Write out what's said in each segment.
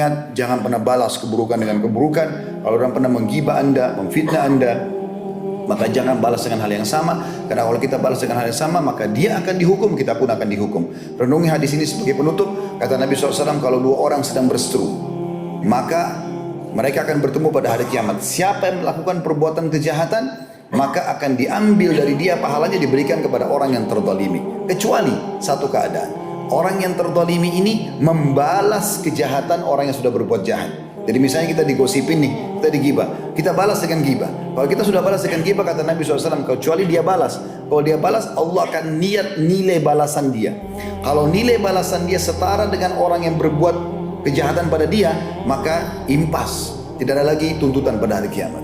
Ingat, jangan pernah balas keburukan dengan keburukan. Kalau orang pernah menggibah Anda, memfitnah Anda, maka jangan balas dengan hal yang sama. Karena kalau kita balas dengan hal yang sama, maka dia akan dihukum, kita pun akan dihukum. Renungi hadis ini sebagai penutup. Kata Nabi SAW, kalau dua orang sedang berseteru, maka mereka akan bertemu pada hari kiamat. Siapa yang melakukan perbuatan kejahatan, maka akan diambil dari dia pahalanya, diberikan kepada orang yang terzalimi. Kecuali satu keadaan, orang yang terzalimi ini membalas kejahatan orang yang sudah berbuat jahat. Jadi misalnya kita digosipin nih, kita digibah, kita balas dengan gibah. Kalau kita sudah balas dengan gibah, kata Nabi SAW, kecuali dia balas. Kalau dia balas, Allah akan niat nilai balasan dia. Kalau nilai balasan dia setara dengan orang yang berbuat kejahatan pada dia, maka impas. Tidak ada lagi tuntutan pada hari kiamat.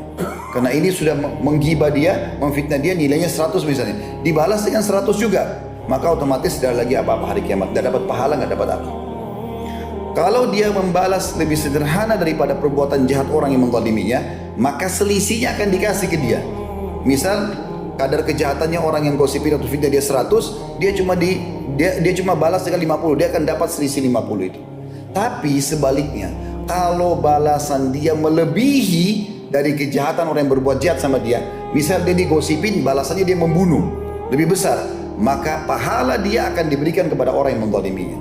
Karena ini sudah menggibah dia, memfitnah dia, nilainya 100 misalnya. Dibalas dengan 100 juga. Maka otomatis tidak lagi apa-apa hari kiamat. Tidak dapat pahala, tidak dapat apa. Kalau dia membalas lebih sederhana daripada perbuatan jahat orang yang menzaliminya, maka selisihnya akan dikasih ke dia. Misal kadar kejahatannya orang yang gosipin atau fitnah dia 100, dia cuma balas dengan 50, dia akan dapat selisih 50 itu. Tapi sebaliknya, kalau balasan dia melebihi dari kejahatan orang yang berbuat jahat sama dia, misal dia digosipin, balasannya dia membunuh lebih besar, maka pahala dia akan diberikan kepada orang yang menzaliminya.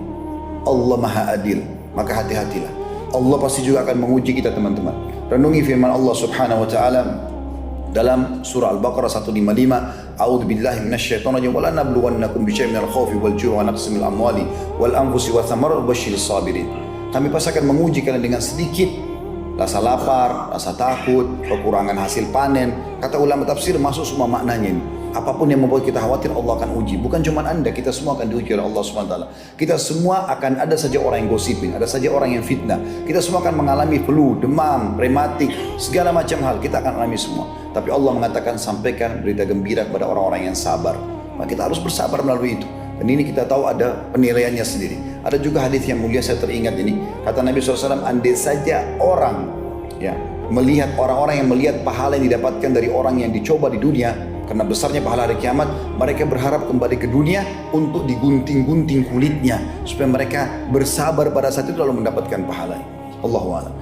Allah Maha Adil, maka hati-hatilah. Allah pasti juga akan menguji kita, teman-teman. Renungi firman Allah Subhanahu wa taala dalam surah Al-Baqarah 155, A'udzubillahi minasyaitonirrajim, wa la nabluwannakum bisyai'in minal khaufi wal ju'i wa naqsin minal amwali wal anfusi wath thamarati wabashshiris sabirin. Kami pasti akan menguji kalian dengan sedikit rasa lapar, rasa takut, kekurangan hasil panen. Kata ulama tafsir, masuk semua maknanya ini. Apapun yang membuat kita khawatir, Allah akan uji. Bukan cuma Anda, kita semua akan diuji oleh Allah SWT. Kita semua akan ada saja orang yang gosipin, ada saja orang yang fitnah. Kita semua akan mengalami flu, demam, rematik, segala macam hal kita akan alami semua. Tapi Allah mengatakan, sampaikan berita gembira kepada orang-orang yang sabar. Maka kita harus bersabar melalui itu. Dan ini kita tahu ada penilaiannya sendiri. Ada juga hadis yang mulia, saya teringat ini. Kata Nabi SAW, andai saja orang melihat orang-orang yang melihat pahala yang didapatkan dari orang yang dicoba di dunia, karena besarnya pahala hari kiamat, mereka berharap kembali ke dunia untuk digunting-gunting kulitnya, supaya mereka bersabar pada saat itu lalu mendapatkan pahala. Allahu a'lam.